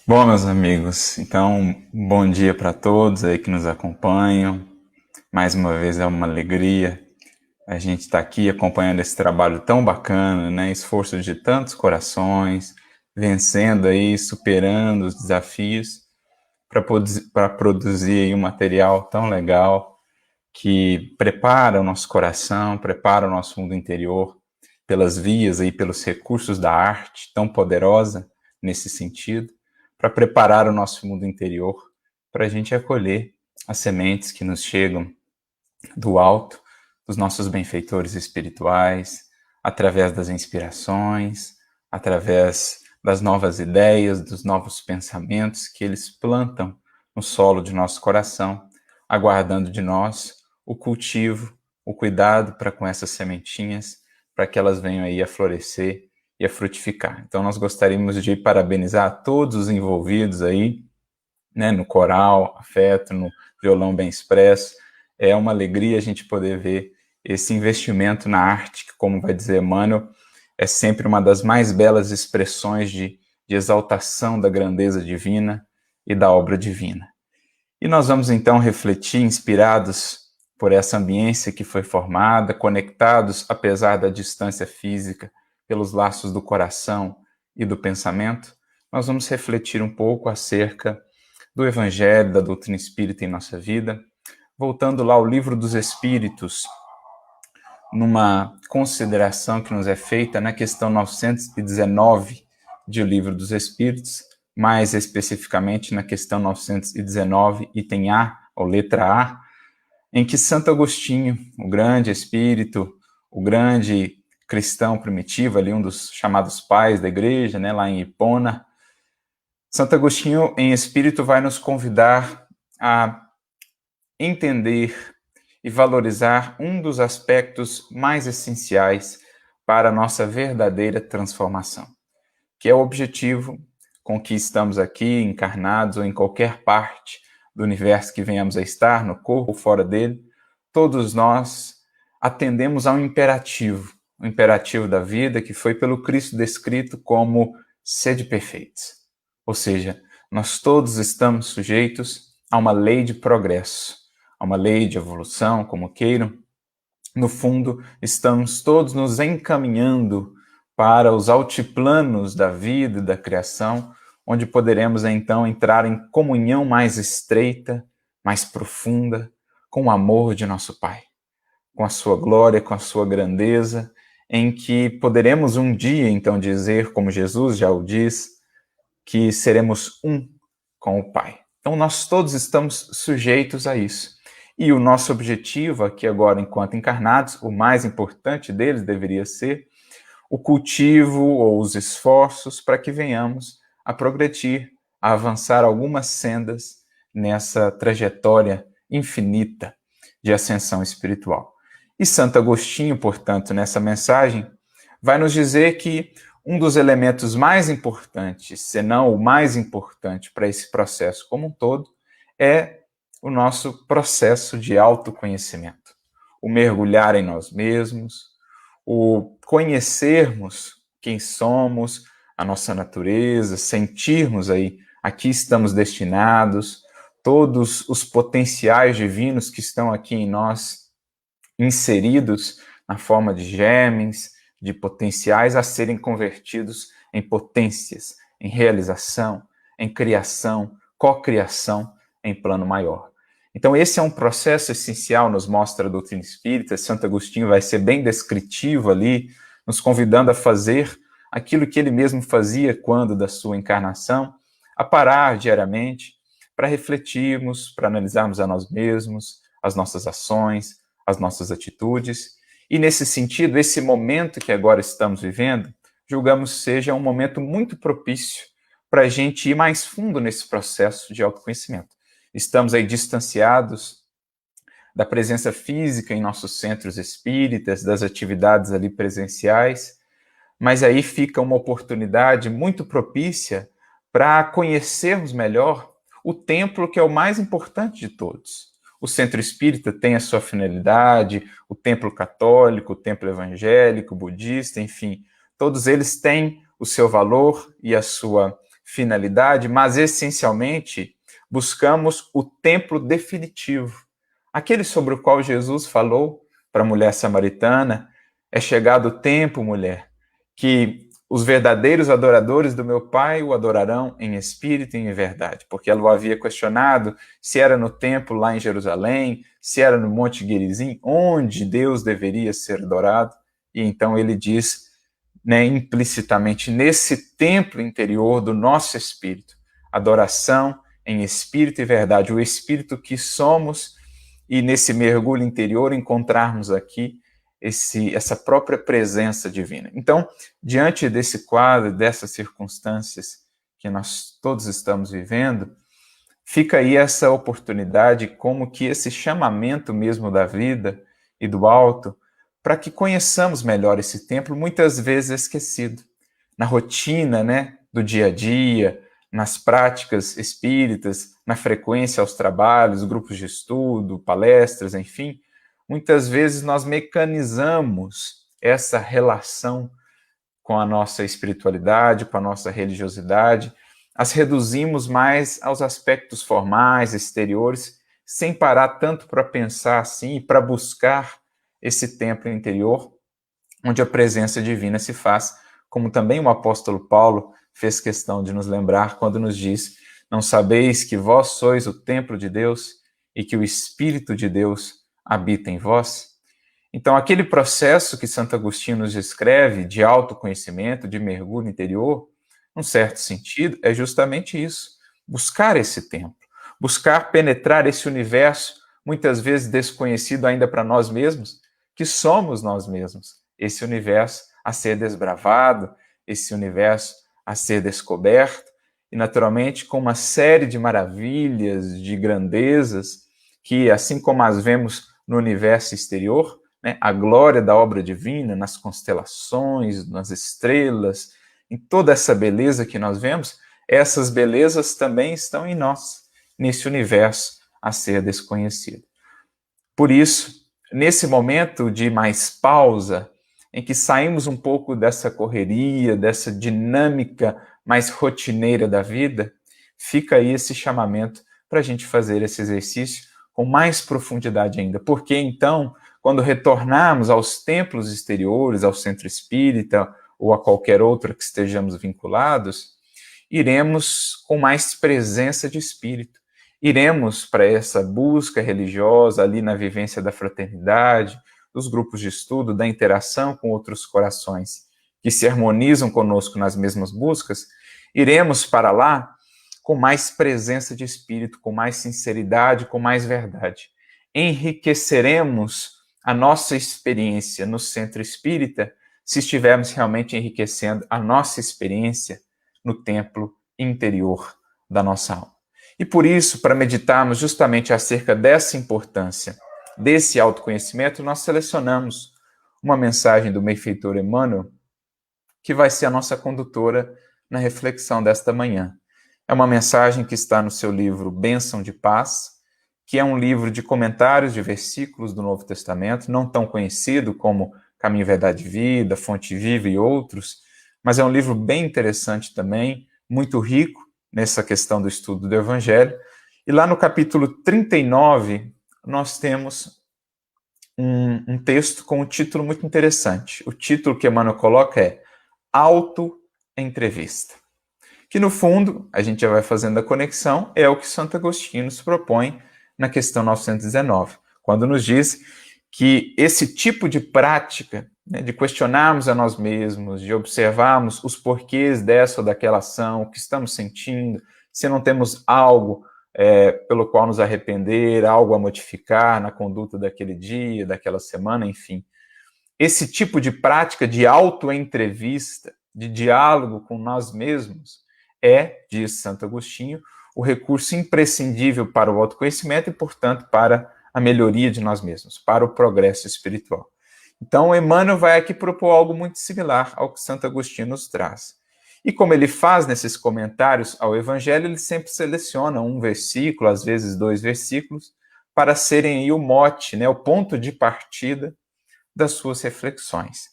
Bom, meus amigos, então, bom dia para todos aí que nos acompanham. Mais uma vez é uma alegria a gente estar aqui acompanhando esse trabalho tão bacana, né? Esforço de tantos corações, vencendo aí, superando os desafios para produzir aí um material tão legal que prepara o nosso coração, prepara o nosso mundo interior pelas vias e pelos recursos da arte tão poderosa nesse sentido, para preparar o nosso mundo interior para a gente acolher as sementes que nos chegam do alto, dos nossos benfeitores espirituais, através das inspirações, através das novas ideias, dos novos pensamentos que eles plantam no solo de nosso coração, aguardando de nós o cultivo, o cuidado para com essas sementinhas, para que elas venham aí a florescer e a frutificar. Então nós gostaríamos de parabenizar todos os envolvidos aí, né, no coral, afeto, no violão bem expresso. É uma alegria a gente poder ver esse investimento na arte, que, como vai dizer Emmanuel, é sempre uma das mais belas expressões de exaltação da grandeza divina e da obra divina. E nós vamos então refletir, inspirados por essa ambiência que foi formada, conectados, apesar da distância física, pelos laços do coração e do pensamento, nós vamos refletir um pouco acerca do Evangelho, da doutrina espírita em nossa vida, voltando lá ao Livro dos Espíritos, numa consideração que nos é feita na questão 919 de O Livro dos Espíritos, mais especificamente na questão 919, item A, ou letra A, em que Santo Agostinho, o grande espírito, o grande cristão primitivo, ali um dos chamados pais da igreja, né, lá em Hipona, Santo Agostinho, em espírito, vai nos convidar a entender e valorizar um dos aspectos mais essenciais para a nossa verdadeira transformação, que é o objetivo com que estamos aqui encarnados ou em qualquer parte do universo que venhamos a estar, no corpo ou fora dele. Todos nós atendemos a um imperativo, o imperativo da vida que foi pelo Cristo descrito como sede perfeitos. Ou seja, nós todos estamos sujeitos a uma lei de progresso, a uma lei de evolução, como queiram. No fundo, estamos todos nos encaminhando para os altiplanos da vida e da criação, onde poderemos então entrar em comunhão mais estreita, mais profunda, com o amor de nosso Pai, com a sua glória, com a sua grandeza, em que poderemos um dia então dizer, como Jesus já o diz, que seremos um com o Pai. Então nós todos estamos sujeitos a isso. E o nosso objetivo aqui agora, enquanto encarnados, o mais importante deles deveria ser o cultivo ou os esforços para que venhamos a progredir, a avançar algumas sendas nessa trajetória infinita de ascensão espiritual. E Santo Agostinho, portanto, nessa mensagem, vai nos dizer que um dos elementos mais importantes, se não o mais importante para esse processo como um todo, é o nosso processo de autoconhecimento. O mergulhar em nós mesmos, o conhecermos quem somos, a nossa natureza, sentirmos aí, aqui estamos destinados, todos os potenciais divinos que estão aqui em nós, inseridos na forma de germens, de potenciais a serem convertidos em potências, em realização, em criação, cocriação em plano maior. Então esse é um processo essencial, nos mostra a doutrina espírita. Santo Agostinho vai ser bem descritivo ali, nos convidando a fazer aquilo que ele mesmo fazia quando da sua encarnação, a parar diariamente para refletirmos, para analisarmos a nós mesmos, as nossas ações, as nossas atitudes. E nesse sentido, esse momento que agora estamos vivendo, julgamos seja um momento muito propício para a gente ir mais fundo nesse processo de autoconhecimento. Estamos aí distanciados da presença física em nossos centros espíritas, das atividades ali presenciais, mas aí fica uma oportunidade muito propícia para conhecermos melhor o templo que é o mais importante de todos. O centro espírita tem a sua finalidade, o templo católico, o templo evangélico, budista, enfim, todos eles têm o seu valor e a sua finalidade, mas essencialmente buscamos o templo definitivo, aquele sobre o qual Jesus falou para a mulher samaritana: é chegado o tempo, mulher, que os verdadeiros adoradores do meu Pai o adorarão em espírito e em verdade, porque ela o havia questionado se era no templo lá em Jerusalém, se era no Monte Gerizim, onde Deus deveria ser adorado. E então ele diz, né, implicitamente, nesse templo interior do nosso espírito, adoração em espírito e verdade, o espírito que somos, e nesse mergulho interior encontrarmos aqui essa própria presença divina. Então, diante desse quadro, dessas circunstâncias que nós todos estamos vivendo, fica aí essa oportunidade, como que esse chamamento mesmo da vida e do alto, para que conheçamos melhor esse templo, muitas vezes esquecido, na rotina, né, do dia a dia, nas práticas espíritas, na frequência aos trabalhos, grupos de estudo, palestras, enfim. Muitas vezes nós mecanizamos essa relação com a nossa espiritualidade, com a nossa religiosidade, as reduzimos mais aos aspectos formais, exteriores, sem parar tanto para pensar assim e para buscar esse templo interior, onde a presença divina se faz, como também o apóstolo Paulo fez questão de nos lembrar quando nos diz: não sabeis que vós sois o templo de Deus e que o Espírito de Deus habita em vós? Então, aquele processo que Santo Agostinho nos descreve de autoconhecimento, de mergulho interior, num certo sentido, é justamente isso: buscar esse templo, buscar penetrar esse universo, muitas vezes desconhecido ainda para nós mesmos, que somos nós mesmos. Esse universo a ser desbravado, esse universo a ser descoberto, e naturalmente com uma série de maravilhas, de grandezas, que assim como as vemos no universo exterior, né, a glória da obra divina nas constelações, nas estrelas, em toda essa beleza que nós vemos, essas belezas também estão em nós, nesse universo a ser desconhecido. Por isso, nesse momento de mais pausa, em que saímos um pouco dessa correria, dessa dinâmica mais rotineira da vida, fica aí esse chamamento para a gente fazer esse exercício com mais profundidade ainda. Porque então, quando retornarmos aos templos exteriores, ao centro espírita ou a qualquer outro que estejamos vinculados, iremos com mais presença de espírito. Iremos para essa busca religiosa ali na vivência da fraternidade, dos grupos de estudo, da interação com outros corações que se harmonizam conosco nas mesmas buscas, iremos para lá com mais presença de espírito, com mais sinceridade, com mais verdade. Enriqueceremos a nossa experiência no centro espírita se estivermos realmente enriquecendo a nossa experiência no templo interior da nossa alma. E por isso, para meditarmos justamente acerca dessa importância, desse autoconhecimento, nós selecionamos uma mensagem do benfeitor Emmanuel, que vai ser a nossa condutora na reflexão desta manhã. É uma mensagem que está no seu livro Bênção de Paz, que é um livro de comentários de versículos do Novo Testamento, não tão conhecido como Caminho, Verdade e Vida, Fonte Viva e outros, mas é um livro bem interessante também, muito rico nessa questão do estudo do Evangelho. E lá no capítulo 39, nós temos um texto com um título muito interessante. O título que Emmanuel coloca é Auto-Entrevista, que no fundo, a gente já vai fazendo a conexão, é o que Santo Agostinho nos propõe na questão 919, quando nos diz que esse tipo de prática, né, de questionarmos a nós mesmos, de observarmos os porquês dessa ou daquela ação, o que estamos sentindo, se não temos algo pelo qual nos arrepender, algo a modificar na conduta daquele dia, daquela semana, enfim. Esse tipo de prática de auto-entrevista, de diálogo com nós mesmos, diz Santo Agostinho, o recurso imprescindível para o autoconhecimento e, portanto, para a melhoria de nós mesmos, para o progresso espiritual. Então, Emmanuel vai aqui propor algo muito similar ao que Santo Agostinho nos traz. E como ele faz nesses comentários ao Evangelho, ele sempre seleciona um versículo, às vezes 2 versículos, para serem aí o mote, né, o ponto de partida das suas reflexões.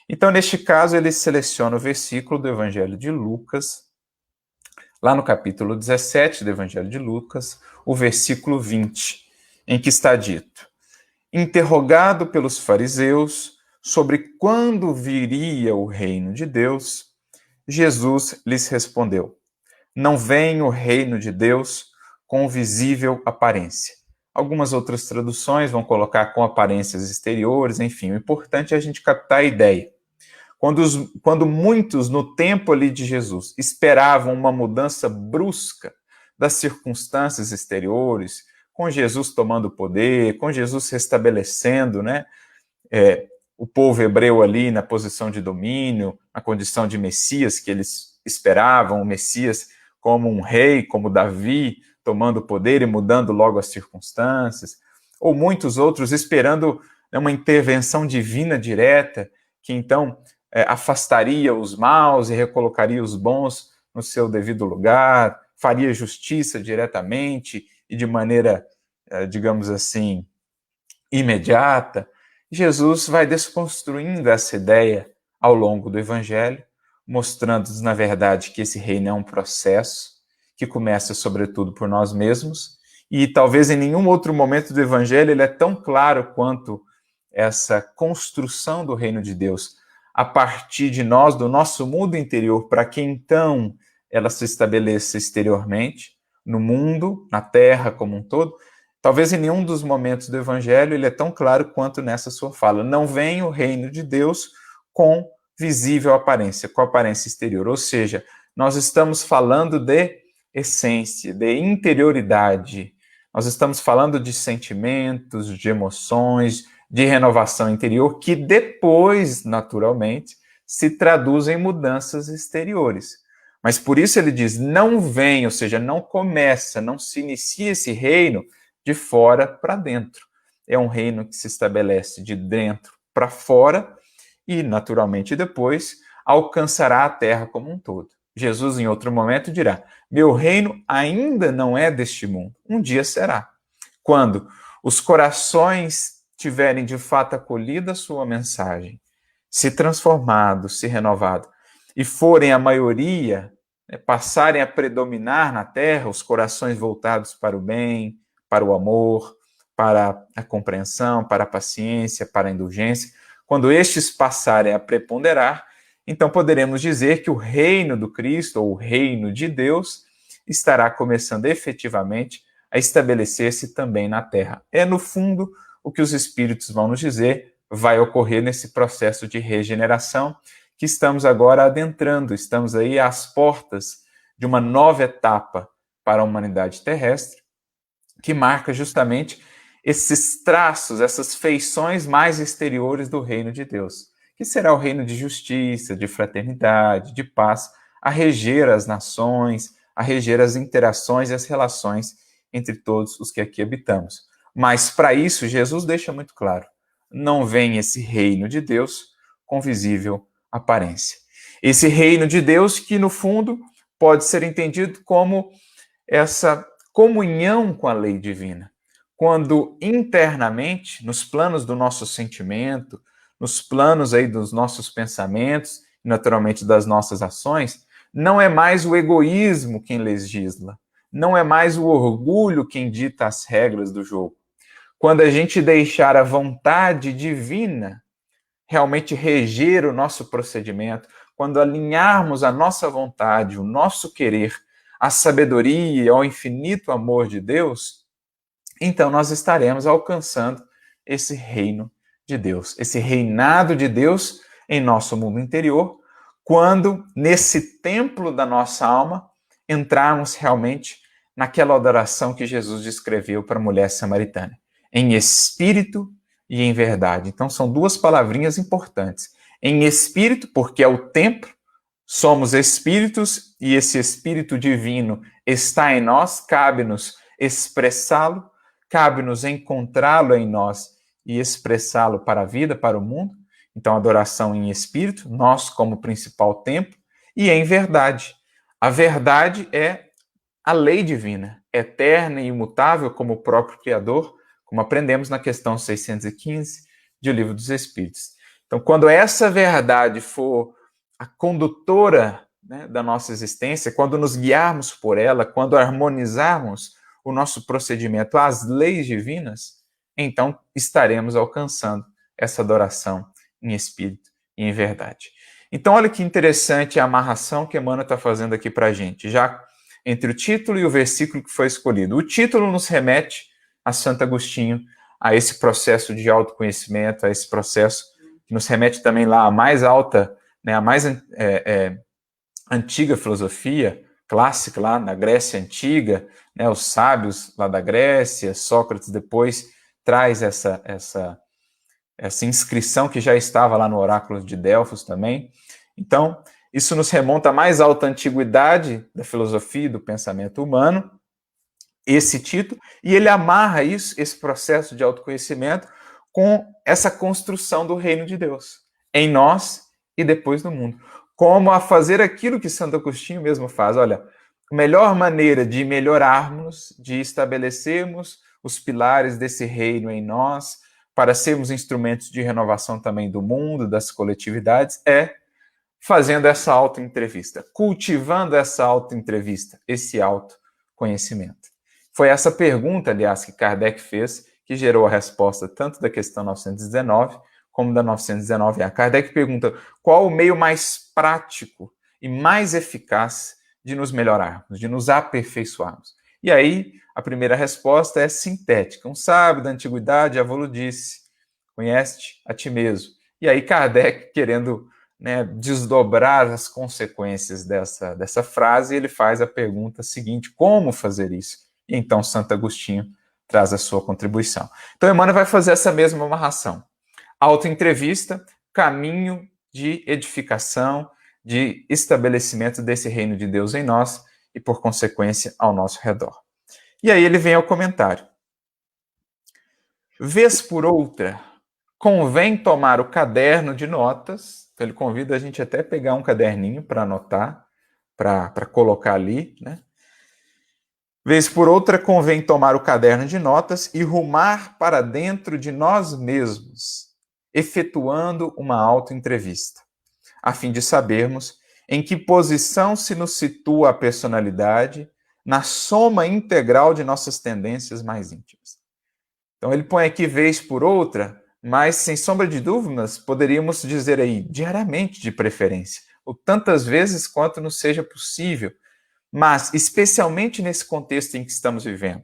Então, neste caso, ele seleciona o versículo do Evangelho de Lucas, lá no capítulo 17 do Evangelho de Lucas, o versículo 20, em que está dito: interrogado pelos fariseus sobre quando viria o reino de Deus, Jesus lhes respondeu: não vem o reino de Deus com visível aparência. Algumas outras traduções vão colocar com aparências exteriores, enfim, o importante é a gente captar a ideia. Quando muitos no tempo ali de Jesus esperavam uma mudança brusca das circunstâncias exteriores, com Jesus tomando poder, com Jesus restabelecendo, né, o povo hebreu ali na posição de domínio, na condição de Messias que eles esperavam, o Messias como um rei, como Davi, tomando poder e mudando logo as circunstâncias, ou muitos outros esperando uma intervenção divina direta, que então afastaria os maus e recolocaria os bons no seu devido lugar, faria justiça diretamente e de maneira, digamos assim, imediata. Jesus vai desconstruindo essa ideia ao longo do Evangelho, mostrando-nos, na verdade, que esse reino é um processo que começa, sobretudo, por nós mesmos, e talvez em nenhum outro momento do Evangelho ele é tão claro quanto essa construção do reino de Deus a partir de nós, do nosso mundo interior, para que então ela se estabeleça exteriormente, no mundo, na terra como um todo. Talvez em nenhum dos momentos do Evangelho ele é tão claro quanto nessa sua fala. Não vem o reino de Deus com visível aparência, com aparência exterior. Ou seja, nós estamos falando de essência, de interioridade. Nós estamos falando de sentimentos, de emoções, de renovação interior, que depois, naturalmente, se traduzem em mudanças exteriores. Mas por isso ele diz, não vem, ou seja, não começa, não se inicia esse reino de fora para dentro. É um reino que se estabelece de dentro para fora e, naturalmente, depois alcançará a terra como um todo. Jesus, em outro momento, dirá: meu reino ainda não é deste mundo, um dia será. Quando os corações tiverem de fato acolhido a sua mensagem, se transformado, se renovado, e forem a maioria, passarem a predominar na terra, os corações voltados para o bem, para o amor, para a compreensão, para a paciência, para a indulgência, quando estes passarem a preponderar, então poderemos dizer que o reino do Cristo, ou o reino de Deus, estará começando efetivamente a estabelecer-se também na terra. É, no fundo, o que os Espíritos vão nos dizer, vai ocorrer nesse processo de regeneração que estamos agora adentrando, estamos aí às portas de uma nova etapa para a humanidade terrestre, que marca justamente esses traços, essas feições mais exteriores do reino de Deus, que será o reino de justiça, de fraternidade, de paz, a reger as nações, a reger as interações e as relações entre todos os que aqui habitamos. Mas para isso, Jesus deixa muito claro, não vem esse reino de Deus com visível aparência. Esse reino de Deus que, no fundo, pode ser entendido como essa comunhão com a lei divina, quando internamente, nos planos do nosso sentimento, nos planos aí dos nossos pensamentos, naturalmente das nossas ações, não é mais o egoísmo quem legisla, não é mais o orgulho quem dita as regras do jogo. Quando a gente deixar a vontade divina realmente reger o nosso procedimento, quando alinharmos a nossa vontade, o nosso querer, a sabedoria, ao infinito amor de Deus, então nós estaremos alcançando esse reino de Deus, esse reinado de Deus em nosso mundo interior, quando nesse templo da nossa alma entrarmos realmente naquela adoração que Jesus descreveu para a mulher samaritana, em espírito e em verdade. Então são duas palavrinhas importantes. Em espírito, porque é o templo, somos espíritos e esse espírito divino está em nós, cabe-nos expressá-lo, cabe-nos encontrá-lo em nós e expressá-lo para a vida, para o mundo. Então, adoração em espírito, nós como principal templo, e em verdade. A verdade é a lei divina, eterna e imutável como o próprio Criador, como aprendemos na questão 615 de O Livro dos Espíritos. Então, quando essa verdade for a condutora né, da nossa existência, quando nos guiarmos por ela, quando harmonizarmos o nosso procedimento às leis divinas, então estaremos alcançando essa adoração em espírito e em verdade. Então, olha que interessante a amarração que Emmanuel está fazendo aqui para a gente, já entre o título e o versículo que foi escolhido. O título nos remete a Santo Agostinho, a esse processo de autoconhecimento, a esse processo que nos remete também lá à mais alta, né, a mais antiga filosofia clássica lá na Grécia Antiga, né, os sábios lá da Grécia, Sócrates depois traz essa inscrição que já estava lá no oráculo de Delfos também. Então, isso nos remonta à mais alta antiguidade da filosofia e do pensamento humano, esse título, e ele amarra isso, esse processo de autoconhecimento, com essa construção do reino de Deus, em nós e depois no mundo. Como a fazer aquilo que Santo Agostinho mesmo faz. Olha, a melhor maneira de melhorarmos, de estabelecermos os pilares desse reino em nós, para sermos instrumentos de renovação também do mundo, das coletividades, é fazendo essa autoentrevista, cultivando essa autoentrevista, esse autoconhecimento. Foi essa pergunta, aliás, que Kardec fez, que gerou a resposta tanto da questão 919 como da 919A. Kardec pergunta qual o meio mais prático e mais eficaz de nos melhorarmos, de nos aperfeiçoarmos. E aí, a primeira resposta é sintética. Um sábio da antiguidade, Avolo disse, conhece-te a ti mesmo. E aí, Kardec, querendo, né, desdobrar as consequências dessa frase, ele faz a pergunta seguinte: como fazer isso? E então Santo Agostinho traz a sua contribuição. Então Emmanuel vai fazer essa mesma amarração. Autoentrevista, caminho de edificação, de estabelecimento desse reino de Deus em nós e, por consequência, ao nosso redor. E aí ele vem ao comentário. Vez por outra, convém tomar o caderno de notas. Então ele convida a gente até a pegar um caderninho para anotar, para colocar ali, né? Vez por outra, convém tomar o caderno de notas e rumar para dentro de nós mesmos, efetuando uma autoentrevista, a fim de sabermos em que posição se nos situa a personalidade na soma integral de nossas tendências mais íntimas. Então ele põe aqui vez por outra, mas sem sombra de dúvidas, poderíamos dizer aí diariamente de preferência, ou tantas vezes quanto nos seja possível, mas especialmente nesse contexto em que estamos vivendo,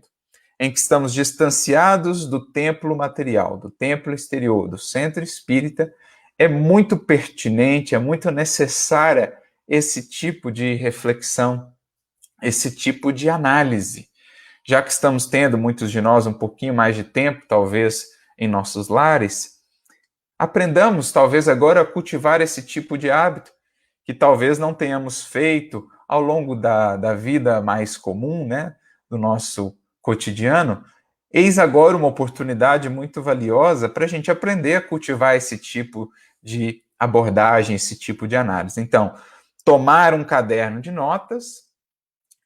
em que estamos distanciados do templo material, do templo exterior, do centro espírita, é muito pertinente, é muito necessária esse tipo de reflexão, esse tipo de análise. Já que estamos tendo, muitos de nós, um pouquinho mais de tempo, talvez, em nossos lares, aprendamos, talvez, agora a cultivar esse tipo de hábito, que talvez não tenhamos feito ao longo da vida mais comum, né, do nosso cotidiano. Eis agora uma oportunidade muito valiosa para a gente aprender a cultivar esse tipo de abordagem, esse tipo de análise. Então, tomar um caderno de notas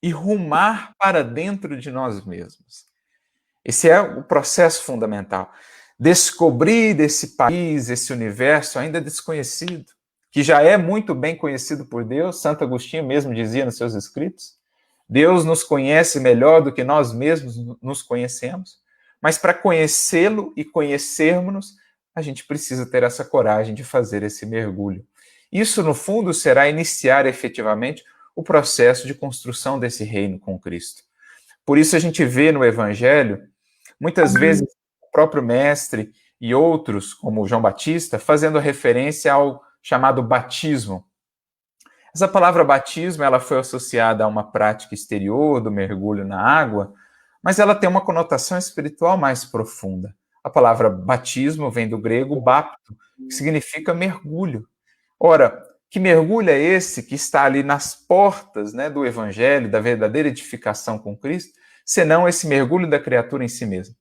e rumar para dentro de nós mesmos. Esse é o processo fundamental. Descobrir esse país, esse universo ainda desconhecido, que já é muito bem conhecido por Deus. Santo Agostinho mesmo dizia nos seus escritos, Deus nos conhece melhor do que nós mesmos nos conhecemos, mas para conhecê-lo e conhecermos-nos, a gente precisa ter essa coragem de fazer esse mergulho. Isso, no fundo, será iniciar efetivamente o processo de construção desse reino com Cristo. Por isso a gente vê no Evangelho, muitas vezes, o próprio mestre e outros, como João Batista, fazendo referência ao chamado batismo. Essa palavra batismo, ela foi associada a uma prática exterior do mergulho na água, mas ela tem uma conotação espiritual mais profunda. A palavra batismo vem do grego bapto, que significa mergulho. Ora, que mergulho é esse que está ali nas portas, né, do Evangelho, da verdadeira edificação com Cristo, senão esse mergulho da criatura em si mesma?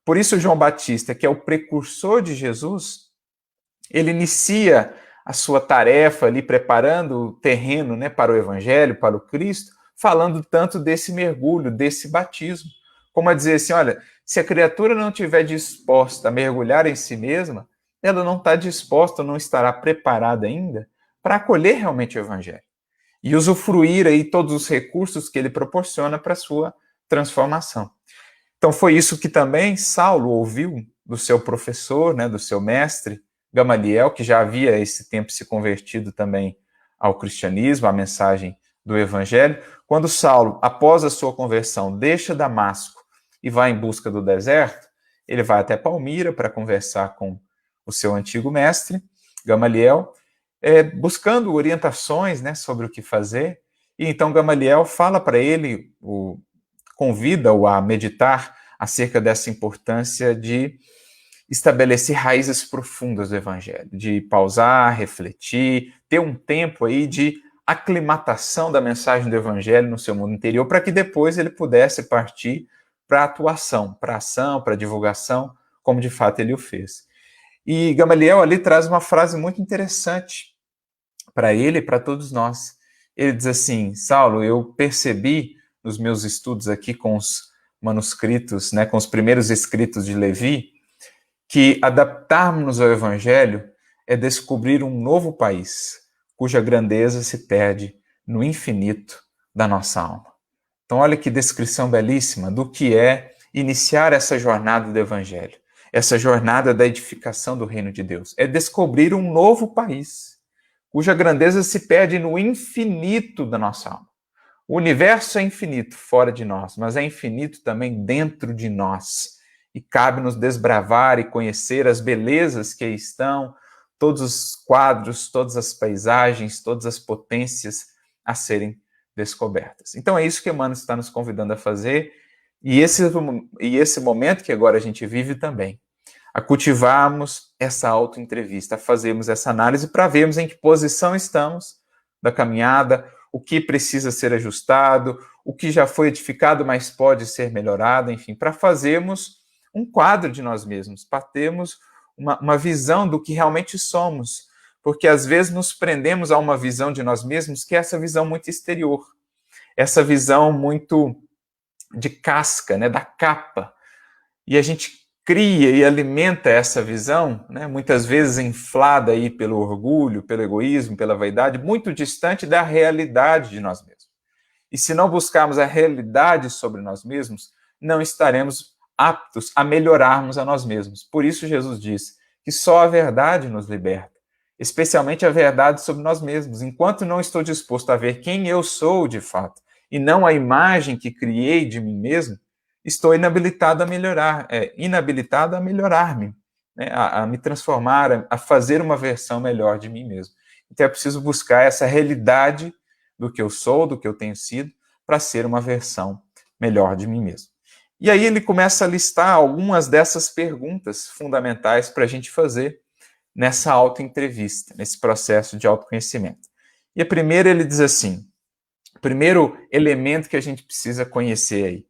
Por isso, João Batista, que é o precursor de Jesus, ele inicia a sua tarefa ali, preparando o terreno, né, para o Evangelho, para o Cristo, falando tanto desse mergulho, desse batismo. Como a dizer assim, olha, se a criatura não estiver disposta a mergulhar em si mesma, ela não está disposta, não estará preparada ainda para acolher realmente o Evangelho. e usufruir aí todos os recursos que ele proporciona para a sua transformação. Então foi isso que também Saulo ouviu do seu professor, né, do seu mestre, Gamaliel, que já havia esse tempo se convertido também ao cristianismo, à mensagem do evangelho. Quando Saulo, após a sua conversão, deixa Damasco e vai em busca do deserto, ele vai até Palmira para conversar com o seu antigo mestre, Gamaliel, buscando orientações, né, sobre o que fazer. E então Gamaliel fala para ele, convida-o a meditar acerca dessa importância de estabelecer raízes profundas do evangelho, de pausar, refletir, ter um tempo aí de aclimatação da mensagem do evangelho no seu mundo interior, para que depois ele pudesse partir para a atuação, para a ação, para a divulgação, como de fato ele o fez. E Gamaliel ali traz uma frase muito interessante para ele e para todos nós. Ele diz assim: Saulo, eu percebi nos meus estudos aqui com os manuscritos, né, com os primeiros escritos de Levi, que adaptarmos-nos ao evangelho é descobrir um novo país, cuja grandeza se perde no infinito da nossa alma. Então, olha que descrição belíssima do que é iniciar essa jornada do evangelho, essa jornada da edificação do reino de Deus. É descobrir um novo país, cuja grandeza se perde no infinito da nossa alma. O universo é infinito fora de nós, mas é infinito também dentro de nós. E cabe-nos desbravar e conhecer as belezas que aí estão, todos os quadros, todas as paisagens, todas as potências a serem descobertas. Então é isso que Emmanuel está nos convidando a fazer, e esse momento que agora a gente vive também, a cultivarmos essa autoentrevista, a fazermos essa análise para vermos em que posição estamos da caminhada, o que precisa ser ajustado, o que já foi edificado, mas pode ser melhorado, enfim, para fazermos um quadro de nós mesmos, para termos uma visão do que realmente somos, porque às vezes nos prendemos a uma visão de nós mesmos que é essa visão muito exterior, essa visão muito de casca, né, da capa, e a gente cria e alimenta essa visão, né, muitas vezes inflada aí pelo orgulho, pelo egoísmo, pela vaidade, muito distante da realidade de nós mesmos. E se não buscarmos a realidade sobre nós mesmos, não estaremos aptos a melhorarmos a nós mesmos. Por isso Jesus diz que só a verdade nos liberta, especialmente a verdade sobre nós mesmos. Enquanto não estou disposto a ver quem eu sou de fato, e não a imagem que criei de mim mesmo, estou inabilitado a melhorar, inabilitado a melhorar-me, né, a me transformar, a fazer uma versão melhor de mim mesmo. Então é preciso buscar essa realidade do que eu sou, do que eu tenho sido, para ser uma versão melhor de mim mesmo. E aí ele começa a listar algumas dessas perguntas fundamentais para a gente fazer nessa autoentrevista, nesse processo de autoconhecimento. E a primeira ele diz assim, o primeiro elemento que a gente precisa conhecer aí,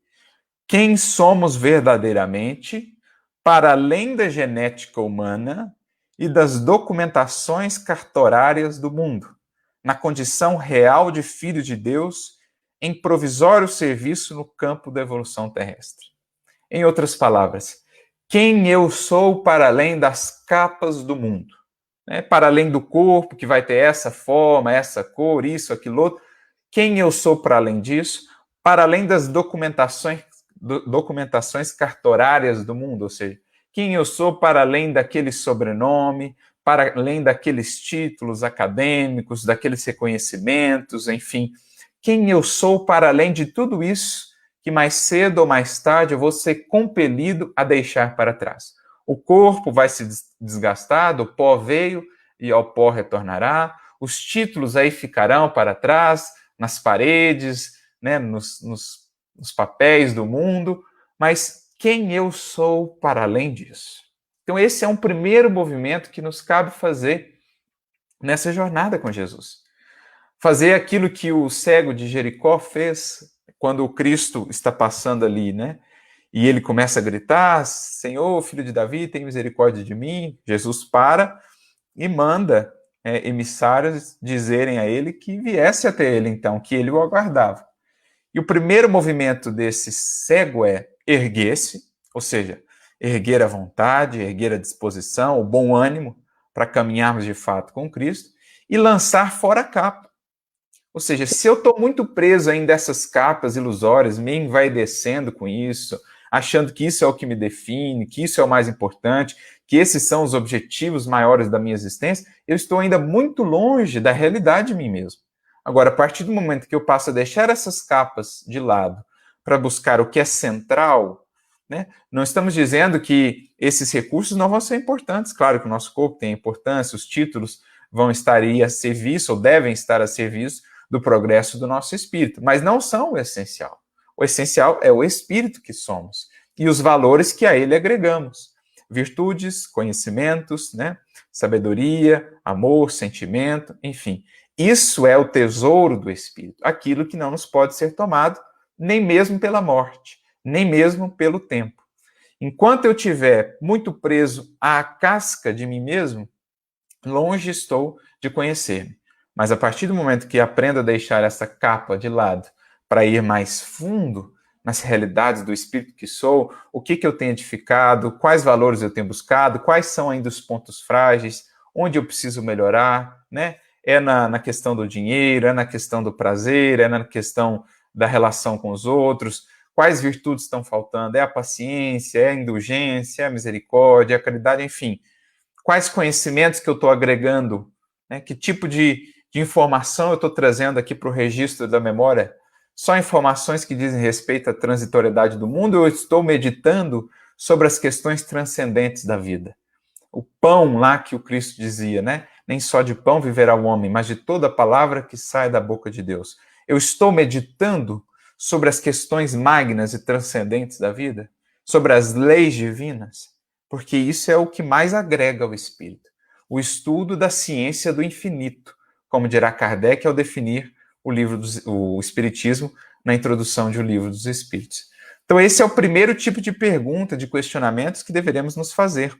quem somos verdadeiramente, para além da genética humana e das documentações cartorárias do mundo, na condição real de filho de Deus, em provisório serviço no campo da evolução terrestre. Em outras palavras, quem eu sou para além das capas do mundo, né? Para além do corpo, que vai ter essa forma, essa cor, isso, aquilo outro, quem eu sou para além disso, para além das documentações cartorárias do mundo, ou seja, quem eu sou para além daquele sobrenome, para além daqueles títulos acadêmicos, daqueles reconhecimentos, enfim, quem eu sou para além de tudo isso que mais cedo ou mais tarde eu vou ser compelido a deixar para trás. O corpo vai se desgastar, do pó veio e ao pó retornará, os títulos aí ficarão para trás, nas paredes, né, nos papéis do mundo, mas quem eu sou para além disso? Então esse é um primeiro movimento que nos cabe fazer nessa jornada com Jesus. Fazer aquilo que o cego de Jericó fez quando o Cristo está passando ali, né? E ele começa a gritar, Senhor, filho de Davi, tem misericórdia de mim. Jesus para e manda emissários dizerem a ele que viesse até ele, então, que ele o aguardava. E o primeiro movimento desse cego é erguer-se, ou seja, erguer a vontade, erguer a disposição, o bom ânimo para caminharmos de fato com Cristo, e lançar fora a capa. Ou seja, se eu estou muito preso ainda a essas capas ilusórias, me envaidecendo com isso, achando que isso é o que me define, que isso é o mais importante, que esses são os objetivos maiores da minha existência, eu estou ainda muito longe da realidade de mim mesmo. Agora, a partir do momento que eu passo a deixar essas capas de lado para buscar o que é central, né? Não estamos dizendo que esses recursos não vão ser importantes. Claro que o nosso corpo tem importância, os títulos vão estar aí a serviço, ou devem estar a serviço do progresso do nosso espírito, mas não são o essencial. O essencial é o espírito que somos e os valores que a ele agregamos. Virtudes, conhecimentos, né? Sabedoria, amor, sentimento, enfim. Isso é o tesouro do espírito, aquilo que não nos pode ser tomado nem mesmo pela morte, nem mesmo pelo tempo. Enquanto eu estiver muito preso à casca de mim mesmo, longe estou de conhecer-me. Mas a partir do momento que aprendo a deixar essa capa de lado para ir mais fundo nas realidades do espírito que sou, o que eu tenho edificado, quais valores eu tenho buscado, quais são ainda os pontos frágeis, onde eu preciso melhorar, né? É na questão do dinheiro, é na questão do prazer, é na questão da relação com os outros, quais virtudes estão faltando, é a paciência, é a indulgência, é a misericórdia, é a caridade, enfim. Quais conhecimentos que eu estou agregando, né? Que tipo de informação eu estou trazendo aqui para o registro da memória? Só informações que dizem respeito à transitoriedade do mundo, ou eu estou meditando sobre as questões transcendentes da vida? O pão lá que o Cristo dizia, né? Nem só de pão viverá o homem, mas de toda palavra que sai da boca de Deus. Eu estou meditando sobre as questões magnas e transcendentes da vida? Sobre as leis divinas? Porque isso é o que mais agrega ao espírito. O estudo da ciência do infinito, como dirá Kardec ao definir o Espiritismo na introdução de O Livro dos Espíritos. Então, esse é o primeiro tipo de pergunta, de questionamentos que deveremos nos fazer.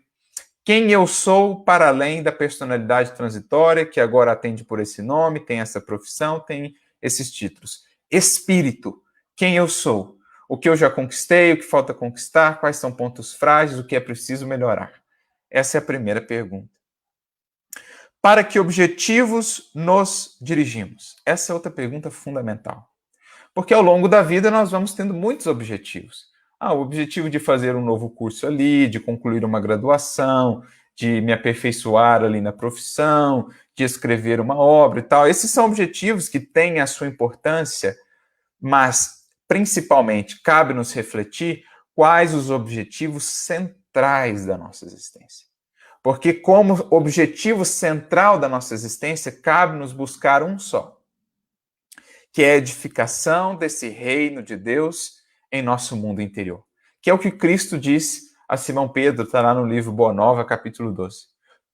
Quem eu sou para além da personalidade transitória, que agora atende por esse nome, tem essa profissão, tem esses títulos? Espírito, quem eu sou? O que eu já conquistei, o que falta conquistar, quais são pontos frágeis, o que é preciso melhorar? Essa é a primeira pergunta. Para que objetivos nos dirigimos? Essa é outra pergunta fundamental. Porque ao longo da vida nós vamos tendo muitos objetivos. O objetivo de fazer um novo curso ali, de concluir uma graduação, de me aperfeiçoar ali na profissão, de escrever uma obra e tal. Esses são objetivos que têm a sua importância, mas principalmente cabe-nos refletir quais os objetivos centrais da nossa existência. Porque como objetivo central da nossa existência, cabe-nos buscar um só, que é a edificação desse reino de Deus em nosso mundo interior. Que é o que Cristo disse a Simão Pedro, está lá no livro Boa Nova, capítulo 12.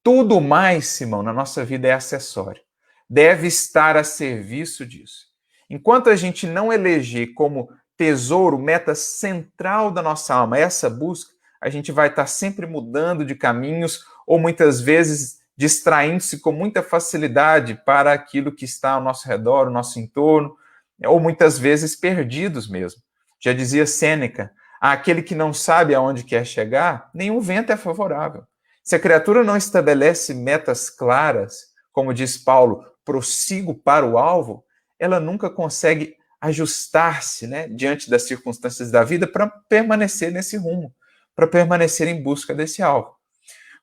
Tudo mais, Simão, na nossa vida é acessório. Deve estar a serviço disso. Enquanto a gente não eleger como tesouro, meta central da nossa alma, essa busca, a gente vai estar sempre mudando de caminhos ou muitas vezes distraindo-se com muita facilidade para aquilo que está ao nosso redor, ao nosso entorno, ou muitas vezes perdidos mesmo. Já dizia Sêneca, aquele que não sabe aonde quer chegar, nenhum vento é favorável. Se a criatura não estabelece metas claras, como diz Paulo, prossigo para o alvo, ela nunca consegue ajustar-se, né, diante das circunstâncias da vida para permanecer nesse rumo, para permanecer em busca desse alvo.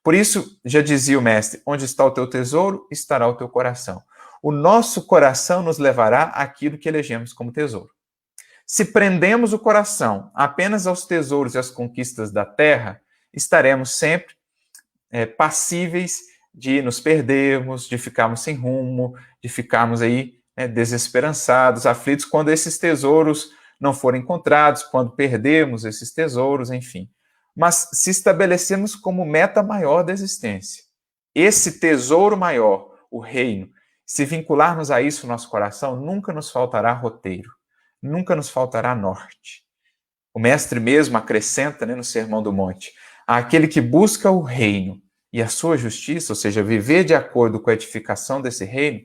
Por isso, já dizia o mestre, onde está o teu tesouro, estará o teu coração. O nosso coração nos levará àquilo que elegemos como tesouro. Se prendemos o coração apenas aos tesouros e às conquistas da terra, estaremos sempre passíveis de nos perdermos, de ficarmos sem rumo, de ficarmos aí desesperançados, aflitos, quando esses tesouros não forem encontrados, quando perdemos esses tesouros, enfim. Mas se estabelecemos como meta maior da existência, esse tesouro maior, o reino, se vincularmos a isso no nosso coração, nunca nos faltará roteiro, nunca nos faltará norte. O mestre mesmo acrescenta, no Sermão do Monte, aquele que busca o reino e a sua justiça, ou seja, viver de acordo com a edificação desse reino,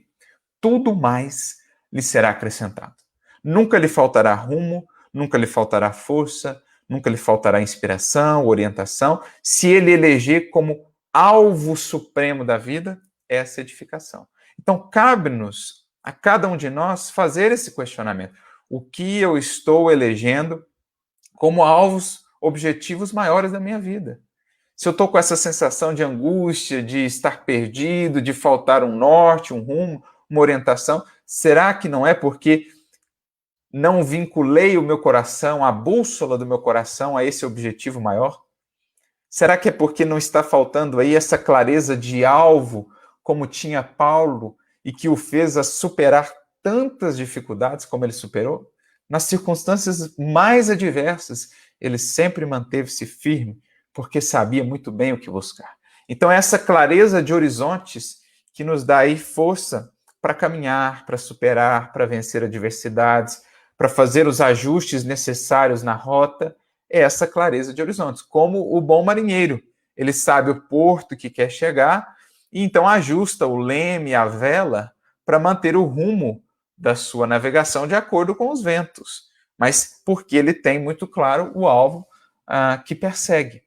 tudo mais lhe será acrescentado. Nunca lhe faltará rumo, nunca lhe faltará força, nunca lhe faltará inspiração, orientação, se ele eleger como alvo supremo da vida essa edificação. Então, cabe-nos a cada um de nós fazer esse questionamento. O que eu estou elegendo como alvos, objetivos maiores da minha vida? Se eu estou com essa sensação de angústia, de estar perdido, de faltar um norte, um rumo, uma orientação, será que não é porque não vinculei o meu coração, a bússola do meu coração a esse objetivo maior? Será que é porque não está faltando aí essa clareza de alvo, como tinha Paulo, e que o fez a superar tantas dificuldades como ele superou? Nas circunstâncias mais adversas, ele sempre manteve-se firme, porque sabia muito bem o que buscar. Então, essa clareza de horizontes que nos dá aí força para caminhar, para superar, para vencer adversidades, para fazer os ajustes necessários na rota, é essa clareza de horizontes. Como o bom marinheiro, ele sabe o porto que quer chegar e então ajusta o leme, a vela, para manter o rumo da sua navegação de acordo com os ventos, mas porque ele tem muito claro o alvo que persegue.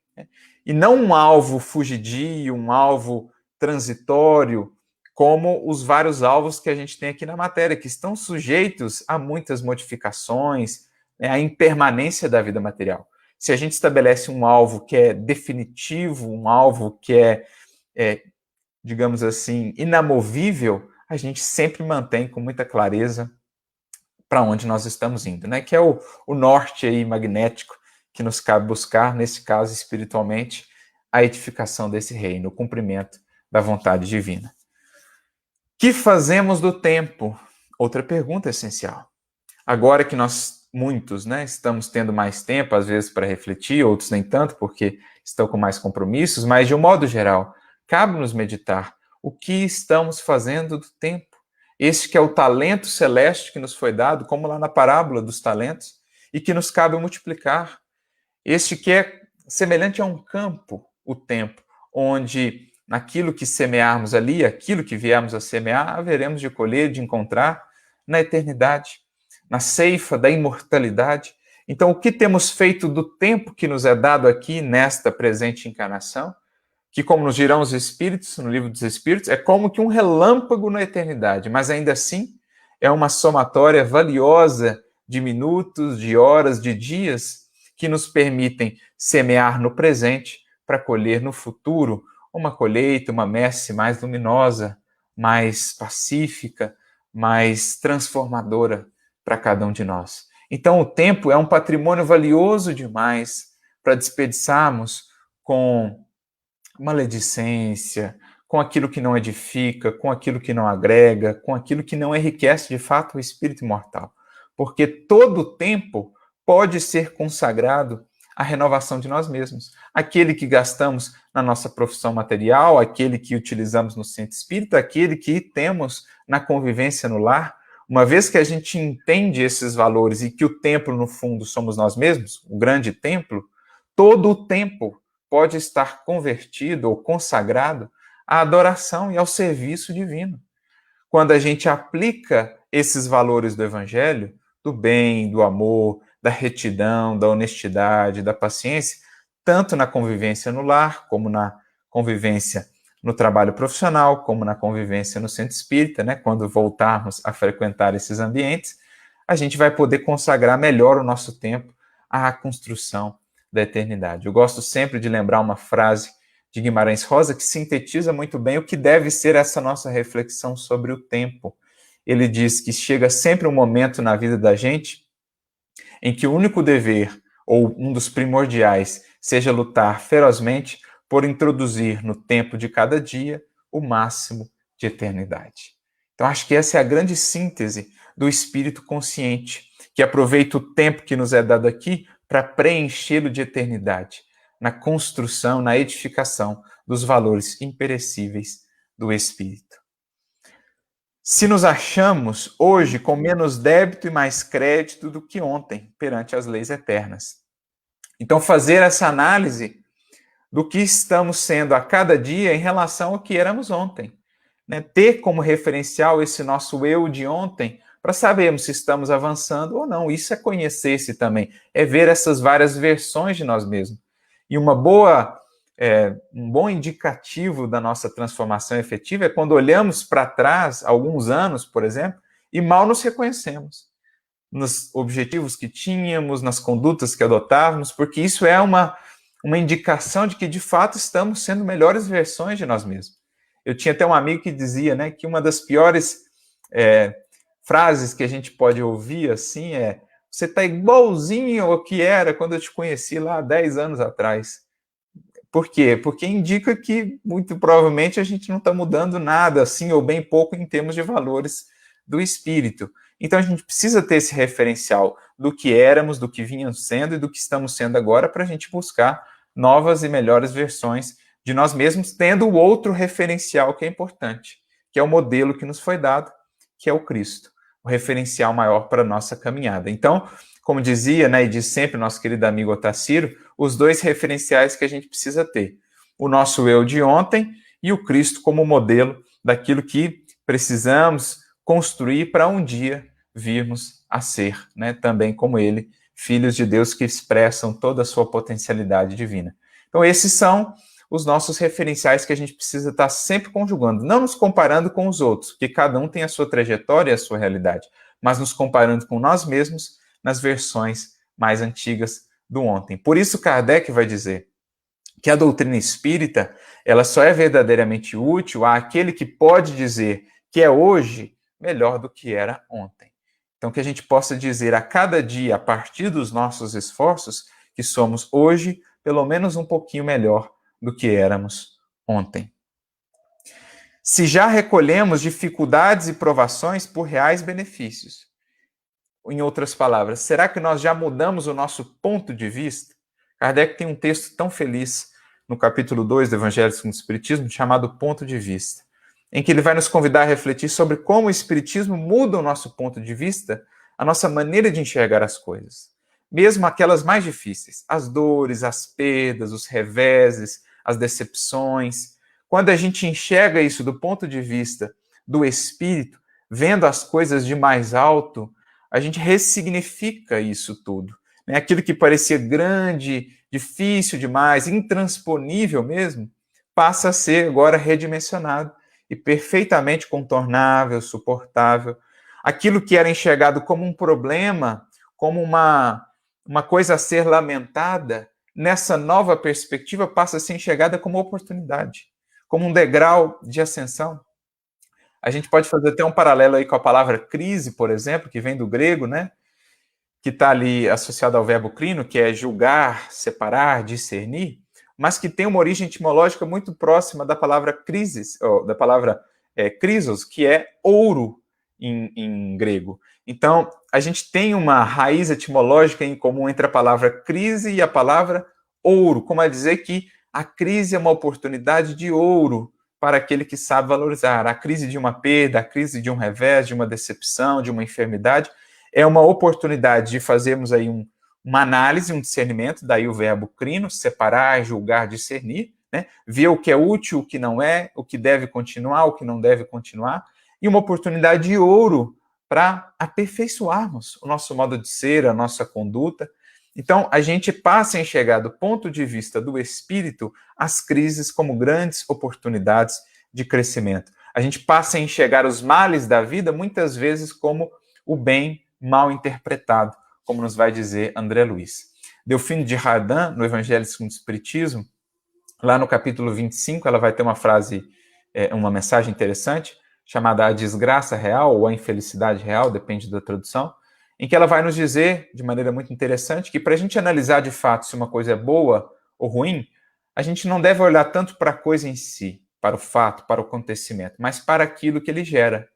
E não um alvo fugidio, um alvo transitório, como os vários alvos que a gente tem aqui na matéria, que estão sujeitos a muitas modificações, né, à impermanência da vida material. Se a gente estabelece um alvo que é definitivo, um alvo que é, digamos assim, inamovível, a gente sempre mantém com muita clareza para onde nós estamos indo, né? Que é o norte aí magnético que nos cabe buscar, nesse caso espiritualmente, a edificação desse reino, o cumprimento da vontade divina. Que fazemos do tempo? Outra pergunta essencial. Agora que nós, muitos, né, estamos tendo mais tempo, às vezes, para refletir, outros nem tanto, porque estão com mais compromissos, mas, de um modo geral, cabe-nos meditar o que estamos fazendo do tempo. Este que é o talento celeste que nos foi dado, como lá na parábola dos talentos, e que nos cabe multiplicar. Este que é semelhante a um campo, o tempo, onde naquilo que semearmos ali, aquilo que viermos a semear, haveremos de colher, de encontrar na eternidade, na ceifa da imortalidade. Então, o que temos feito do tempo que nos é dado aqui nesta presente encarnação, que, como nos dirão os Espíritos, no Livro dos Espíritos, é como que um relâmpago na eternidade, mas ainda assim é uma somatória valiosa de minutos, de horas, de dias, que nos permitem semear no presente para colher no futuro uma colheita, uma messe mais luminosa, mais pacífica, mais transformadora para cada um de nós. Então, o tempo é um patrimônio valioso demais para desperdiçarmos com maledicência, com aquilo que não edifica, com aquilo que não agrega, com aquilo que não enriquece de fato o espírito imortal. Porque todo o tempo pode ser consagrado à renovação de nós mesmos. Aquele que gastamos na nossa profissão material, aquele que utilizamos no centro espírita, aquele que temos na convivência no lar. Uma vez que a gente entende esses valores e que o templo, no fundo, somos nós mesmos, o grande templo, todo o tempo pode estar convertido ou consagrado à adoração e ao serviço divino. Quando a gente aplica esses valores do Evangelho, do bem, do amor, da retidão, da honestidade, da paciência, tanto na convivência no lar, como na convivência no trabalho profissional, como na convivência no centro espírita, né? Quando voltarmos a frequentar esses ambientes, a gente vai poder consagrar melhor o nosso tempo à construção da eternidade. Eu gosto sempre de lembrar uma frase de Guimarães Rosa que sintetiza muito bem o que deve ser essa nossa reflexão sobre o tempo. Ele diz que chega sempre um momento na vida da gente em que o único dever, ou um dos primordiais, seja lutar ferozmente por introduzir no tempo de cada dia o máximo de eternidade. Então, acho que essa é a grande síntese do espírito consciente, que aproveita o tempo que nos é dado aqui para preenchê-lo de eternidade, na construção, na edificação dos valores imperecíveis do espírito. Se nos achamos hoje com menos débito e mais crédito do que ontem, perante as leis eternas. Então, fazer essa análise do que estamos sendo a cada dia em relação ao que éramos ontem. Né? Ter como referencial esse nosso eu de ontem, para sabermos se estamos avançando ou não. Isso é conhecer-se também, é ver essas várias versões de nós mesmos. E um bom indicativo da nossa transformação efetiva é quando olhamos para trás, alguns anos, por exemplo, e mal nos reconhecemos nos objetivos que tínhamos, nas condutas que adotávamos, porque isso é uma indicação de que, de fato, estamos sendo melhores versões de nós mesmos. Eu tinha até um amigo que dizia, né, que uma das piores frases que a gente pode ouvir assim é: você está igualzinho ao que era quando eu te conheci lá há 10 anos atrás. Por quê? Porque indica que, muito provavelmente, a gente não está mudando nada, assim, ou bem pouco, em termos de valores do espírito. Então, a gente precisa ter esse referencial do que éramos, do que vinhamos sendo e do que estamos sendo agora, para a gente buscar novas e melhores versões de nós mesmos, tendo o outro referencial que é importante, que é o modelo que nos foi dado, que é o Cristo, o referencial maior para a nossa caminhada. Então, como dizia, né, e diz sempre o nosso querido amigo Otacílio, os dois referenciais que a gente precisa ter: o nosso eu de ontem e o Cristo como modelo daquilo que precisamos construir para um dia virmos a ser, né, também como ele, filhos de Deus que expressam toda a sua potencialidade divina. Então, esses são os nossos referenciais que a gente precisa estar sempre conjugando, não nos comparando com os outros, porque cada um tem a sua trajetória e a sua realidade, mas nos comparando com nós mesmos nas versões mais antigas do ontem. Por isso, Kardec vai dizer que a doutrina espírita ela só é verdadeiramente útil àquele que pode dizer que é hoje melhor do que era ontem. Então, que a gente possa dizer a cada dia, a partir dos nossos esforços, que somos hoje pelo menos um pouquinho melhor do que éramos ontem. Se já recolhemos dificuldades e provações por reais benefícios, em outras palavras, será que nós já mudamos o nosso ponto de vista? Kardec tem um texto tão feliz no capítulo 2 do Evangelho segundo o Espiritismo, chamado Ponto de Vista, em que ele vai nos convidar a refletir sobre como o Espiritismo muda o nosso ponto de vista, a nossa maneira de enxergar as coisas. Mesmo aquelas mais difíceis, as dores, as perdas, os reveses, as decepções. Quando a gente enxerga isso do ponto de vista do Espírito, vendo as coisas de mais alto, a gente ressignifica isso tudo. Né? Aquilo que parecia grande, difícil demais, intransponível mesmo, passa a ser agora redimensionado e perfeitamente contornável, suportável. Aquilo que era enxergado como um problema, como uma coisa a ser lamentada, nessa nova perspectiva passa a ser enxergada como oportunidade, como um degrau de ascensão. A gente pode fazer até um paralelo aí com a palavra crise, por exemplo, que vem do grego, né? Que está ali associado ao verbo crino, que é julgar, separar, discernir, mas que tem uma origem etimológica muito próxima da palavra crisis, da palavra crisos, que é ouro em grego. Então, a gente tem uma raiz etimológica em comum entre a palavra crise e a palavra ouro, como a dizer que a crise é uma oportunidade de ouro para aquele que sabe valorizar. A crise de uma perda, a crise de um revés, de uma decepção, de uma enfermidade, é uma oportunidade de fazermos aí uma análise, um discernimento, daí o verbo crino, separar, julgar, discernir, né? Ver o que é útil, o que não é, o que deve continuar, o que não deve continuar, e uma oportunidade de ouro para aperfeiçoarmos o nosso modo de ser, a nossa conduta. Então, a gente passa a enxergar do ponto de vista do espírito as crises como grandes oportunidades de crescimento. A gente passa a enxergar os males da vida muitas vezes como o bem mal interpretado, como nos vai dizer André Luiz. Delphine de Hardin, no Evangelho segundo o Espiritismo, lá no capítulo 25, ela vai ter uma frase, uma mensagem interessante, chamada A Desgraça Real ou A Infelicidade Real, depende da tradução, em que ela vai nos dizer, de maneira muito interessante, que para a gente analisar de fato se uma coisa é boa ou ruim, a gente não deve olhar tanto para a coisa em si, para o fato, para o acontecimento, mas para aquilo que ele gera.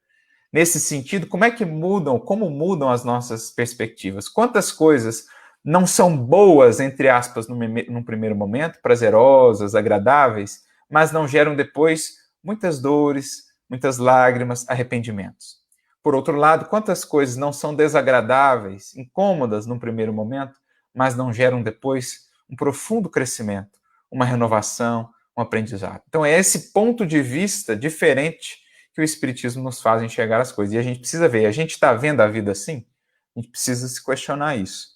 Nesse sentido, como mudam as nossas perspectivas? Quantas coisas não são boas, entre aspas, num primeiro momento, prazerosas, agradáveis, mas não geram depois muitas dores, muitas lágrimas, arrependimentos? Por outro lado, quantas coisas não são desagradáveis, incômodas num primeiro momento, mas não geram depois um profundo crescimento, uma renovação, um aprendizado? Então é esse ponto de vista diferente que o Espiritismo nos faz enxergar as coisas. E a gente precisa ver, a gente está vendo a vida assim? A gente precisa se questionar isso.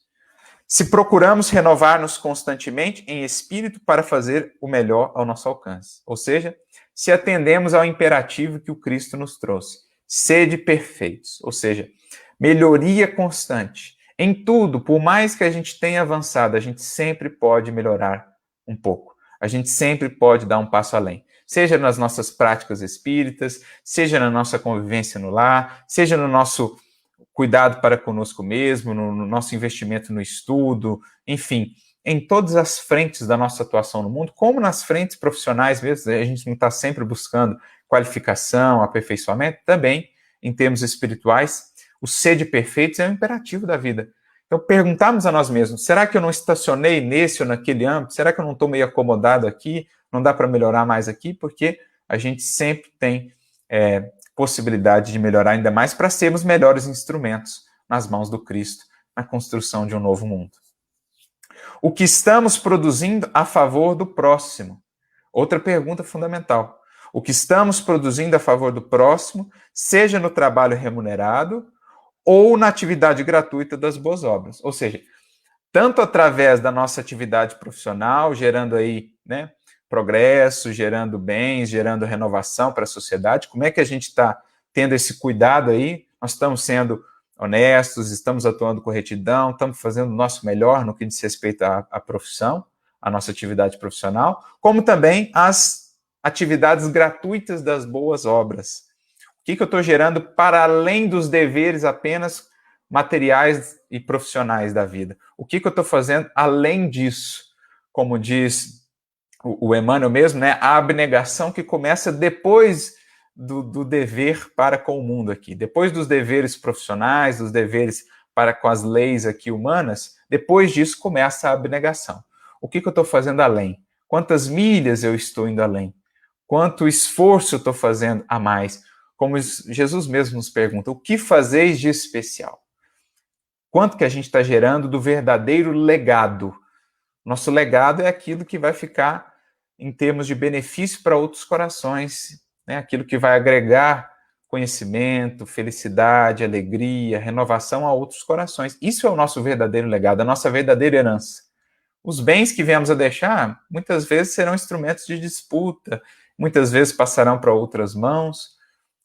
Se procuramos renovar-nos constantemente em espírito para fazer o melhor ao nosso alcance. Ou seja, se atendemos ao imperativo que o Cristo nos trouxe. Sede perfeitos, ou seja, melhoria constante. Em tudo, por mais que a gente tenha avançado, a gente sempre pode melhorar um pouco. A gente sempre pode dar um passo além. Seja nas nossas práticas espíritas, seja na nossa convivência no lar, seja no nosso cuidado para conosco mesmo, no nosso investimento no estudo, enfim, em todas as frentes da nossa atuação no mundo, como nas frentes profissionais mesmo, a gente não está sempre buscando qualificação, aperfeiçoamento, também em termos espirituais, o ser de perfeitos é um imperativo da vida. Então, perguntarmos a nós mesmos, será que eu não estacionei nesse ou naquele âmbito? Será que eu não estou meio acomodado aqui? Não dá para melhorar mais aqui? Porque a gente sempre tem possibilidade de melhorar ainda mais para sermos melhores instrumentos nas mãos do Cristo na construção de um novo mundo. O que estamos produzindo a favor do próximo? Outra pergunta fundamental. O que estamos produzindo a favor do próximo, seja no trabalho remunerado ou na atividade gratuita das boas obras. Ou seja, tanto através da nossa atividade profissional, gerando aí, né, progresso, gerando bens, gerando renovação para a sociedade, como é que a gente está tendo esse cuidado aí? Nós estamos sendo honestos, estamos atuando com retidão, estamos fazendo o nosso melhor no que diz respeito à profissão, à nossa atividade profissional, como também as atividades gratuitas das boas obras. O que eu estou gerando para além dos deveres apenas materiais e profissionais da vida? O que eu estou fazendo além disso? Como diz o Emmanuel mesmo, né? A abnegação que começa depois do dever para com o mundo aqui. Depois dos deveres profissionais, dos deveres para com as leis aqui humanas, depois disso começa a abnegação. O que eu estou fazendo além? Quantas milhas eu estou indo além? Quanto esforço eu estou fazendo a mais? Como Jesus mesmo nos pergunta, o que fazeis de especial? Quanto que a gente está gerando do verdadeiro legado? Nosso legado é aquilo que vai ficar em termos de benefício para outros corações, né? Aquilo que vai agregar conhecimento, felicidade, alegria, renovação a outros corações. Isso é o nosso verdadeiro legado, a nossa verdadeira herança. Os bens que viemos a deixar, muitas vezes serão instrumentos de disputa, muitas vezes passarão para outras mãos,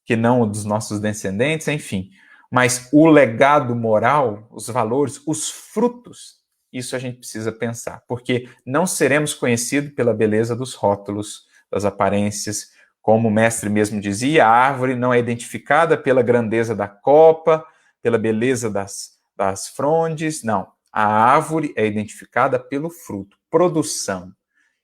que não dos nossos descendentes, enfim. Mas o legado moral, os valores, os frutos, isso a gente precisa pensar, porque não seremos conhecidos pela beleza dos rótulos, das aparências. Como o mestre mesmo dizia, a árvore não é identificada pela grandeza da copa, pela beleza das frondes, não. A árvore é identificada pelo fruto, produção.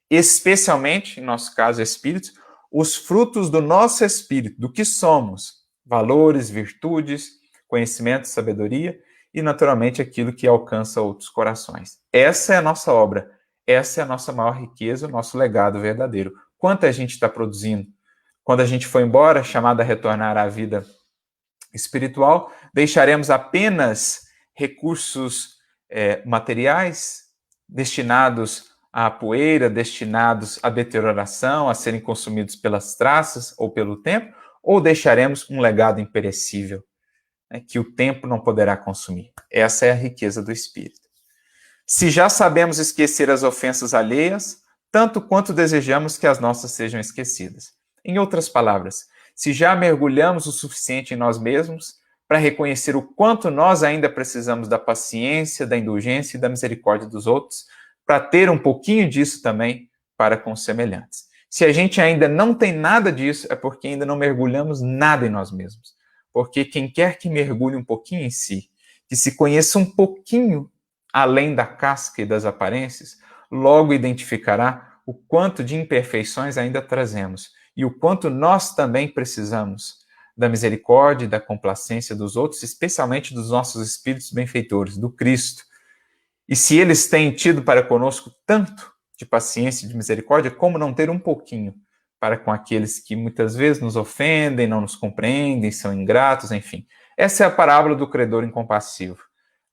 Especialmente, em nosso caso, espíritos, os frutos do nosso espírito, do que somos, valores, virtudes, conhecimento, sabedoria e, naturalmente, aquilo que alcança outros corações. Essa é a nossa obra, essa é a nossa maior riqueza, o nosso legado verdadeiro. Quanto a gente está produzindo? Quando a gente for embora, chamado a retornar à vida espiritual, deixaremos apenas recursos materiais destinados à poeira, destinados à deterioração, a serem consumidos pelas traças ou pelo tempo, ou deixaremos um legado imperecível, né, que o tempo não poderá consumir? Essa é a riqueza do espírito. Se já sabemos esquecer as ofensas alheias, tanto quanto desejamos que as nossas sejam esquecidas. Em outras palavras, se já mergulhamos o suficiente em nós mesmos para reconhecer o quanto nós ainda precisamos da paciência, da indulgência e da misericórdia dos outros, para ter um pouquinho disso também para com os semelhantes. Se a gente ainda não tem nada disso, é porque ainda não mergulhamos nada em nós mesmos. Porque quem quer que mergulhe um pouquinho em si, que se conheça um pouquinho além da casca e das aparências, logo identificará o quanto de imperfeições ainda trazemos e o quanto nós também precisamos da misericórdia e da complacência dos outros, especialmente dos nossos espíritos benfeitores, do Cristo. E se eles têm tido para conosco tanto de paciência e de misericórdia, como não ter um pouquinho para com aqueles que muitas vezes nos ofendem, não nos compreendem, são ingratos, enfim. Essa é a parábola do credor incompassivo,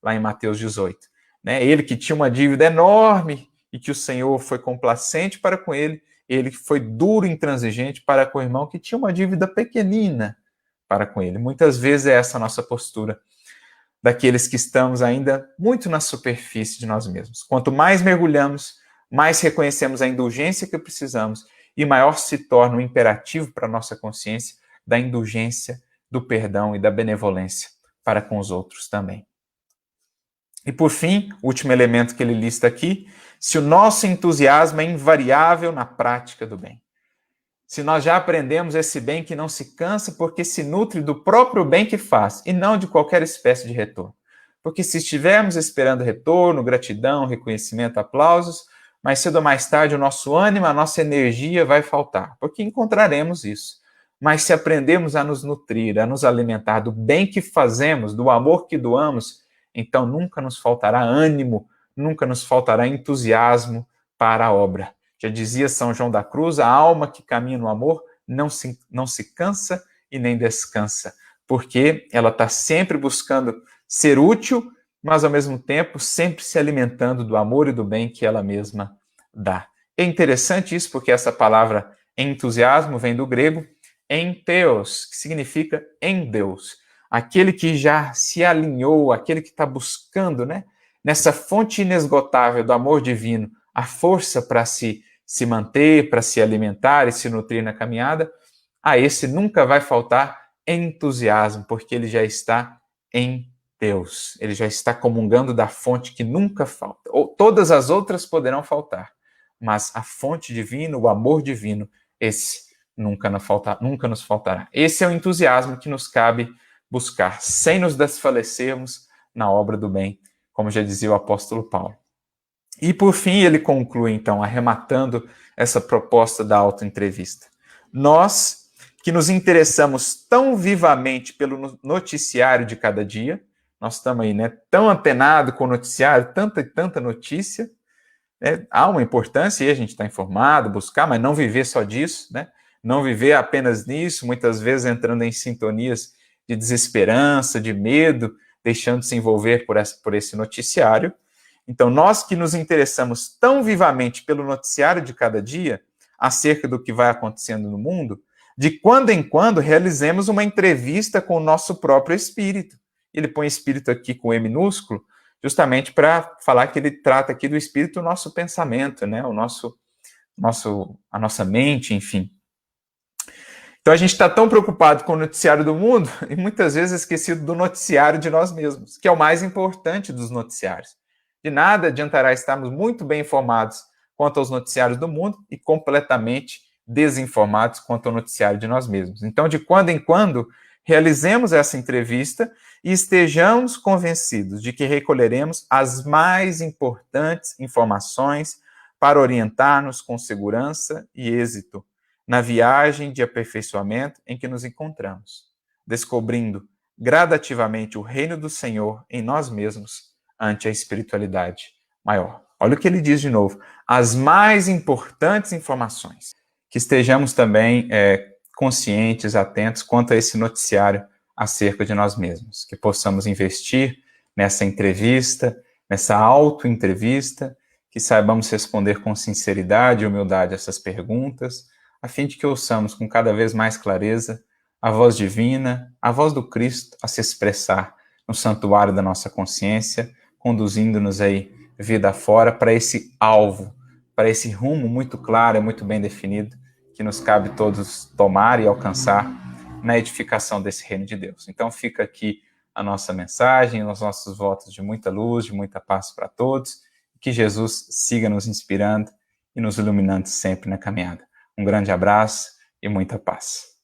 lá em Mateus 18. Né? Ele que tinha uma dívida enorme e que o Senhor foi complacente para com ele, ele que foi duro e intransigente para com o irmão que tinha uma dívida pequenina para com ele. Muitas vezes é essa a nossa postura daqueles que estamos ainda muito na superfície de nós mesmos. Quanto mais mergulhamos, mais reconhecemos a indulgência que precisamos e maior se torna o imperativo para a nossa consciência da indulgência do perdão e da benevolência para com os outros também. E por fim, o último elemento que ele lista aqui, se o nosso entusiasmo é invariável na prática do bem. Se nós já aprendemos esse bem que não se cansa porque se nutre do próprio bem que faz e não de qualquer espécie de retorno. Porque se estivermos esperando retorno, gratidão, reconhecimento, aplausos, mais cedo ou mais tarde o nosso ânimo, a nossa energia vai faltar, porque encontraremos isso. Mas se aprendemos a nos nutrir, a nos alimentar do bem que fazemos, do amor que doamos, então nunca nos faltará ânimo, nunca nos faltará entusiasmo para a obra. Já dizia São João da Cruz, a alma que caminha no amor não se cansa e nem descansa, porque ela está sempre buscando ser útil, mas ao mesmo tempo sempre se alimentando do amor e do bem que ela mesma dá. É interessante isso porque essa palavra entusiasmo vem do grego entheos, que significa em Deus. Aquele que já se alinhou, aquele que está buscando, né, nessa fonte inesgotável do amor divino, a força para se manter, para se alimentar e se nutrir na caminhada, a esse nunca vai faltar entusiasmo, porque ele já está em Deus. Ele já está comungando da fonte que nunca falta. Ou todas as outras poderão faltar, mas a fonte divina, o amor divino, esse nunca nos faltará. Esse é o entusiasmo que nos cabe buscar, sem nos desfalecermos na obra do bem, como já dizia o apóstolo Paulo. E por fim ele conclui então, arrematando essa proposta da autoentrevista. Nós que nos interessamos tão vivamente pelo noticiário de cada dia, nós estamos aí, né, tão antenados com o noticiário, tanta e tanta notícia, né? Há uma importância e a gente está informado, buscar, mas não viver só disso, né? Não viver apenas nisso, muitas vezes entrando em sintonias de desesperança, de medo, deixando de se envolver por esse noticiário. Então, nós que nos interessamos tão vivamente pelo noticiário de cada dia, acerca do que vai acontecendo no mundo, de quando em quando realizemos uma entrevista com o nosso próprio espírito. Ele põe espírito aqui com E minúsculo, justamente para falar que ele trata aqui do espírito, o nosso pensamento, né? A nossa mente, enfim. Então a gente está tão preocupado com o noticiário do mundo e muitas vezes esquecido do noticiário de nós mesmos, que é o mais importante dos noticiários. De nada adiantará estarmos muito bem informados quanto aos noticiários do mundo e completamente desinformados quanto ao noticiário de nós mesmos. Então, de quando em quando, realizemos essa entrevista e estejamos convencidos de que recolheremos as mais importantes informações para orientar-nos com segurança e êxito na viagem de aperfeiçoamento em que nos encontramos, descobrindo gradativamente o reino do Senhor em nós mesmos ante a espiritualidade maior. Olha o que ele diz de novo, as mais importantes informações, que estejamos também conscientes, atentos quanto a esse noticiário acerca de nós mesmos, que possamos investir nessa entrevista, nessa auto-entrevista, que saibamos responder com sinceridade e humildade essas perguntas, a fim de que ouçamos com cada vez mais clareza a voz divina, a voz do Cristo a se expressar no santuário da nossa consciência, conduzindo-nos aí vida afora para esse alvo, para esse rumo muito claro e muito bem definido que nos cabe todos tomar e alcançar na edificação desse reino de Deus. Então fica aqui a nossa mensagem, os nossos votos de muita luz, de muita paz para todos, que Jesus siga nos inspirando e nos iluminando sempre na caminhada. Um grande abraço e muita paz.